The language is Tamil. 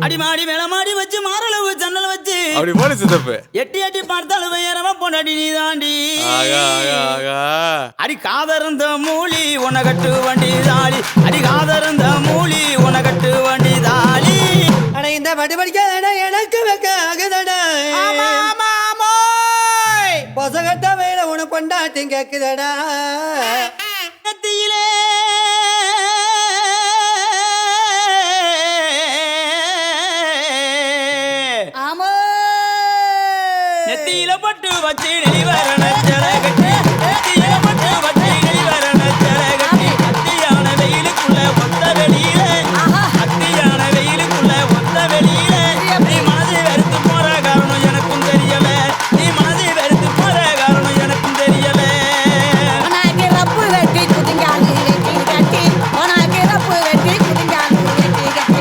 அடிமாடி மேலமாடி வச்சு மாரளவு ஜன்னல் வச்சு அப்படி போல சித்தப்பு எட்டி எட்டி பார்த்தாலும் வேறவ பொண்டாடி நீ தாண்டி அடி காதறந்த மூலி உனகட்டு வண்டி தாளி அடி காதறந்த மூலி உனகட்டு வண்டி தாளி அட இந்த பட்டு படிக்க எனக்கு வைக்க ஆகுதடா பொசகட்ட வேலை உனக்கு கொண்டாட்டி கேக்குதடா கத்தியிலே நெத்தியில பட்டு வச்சு நெளிவரண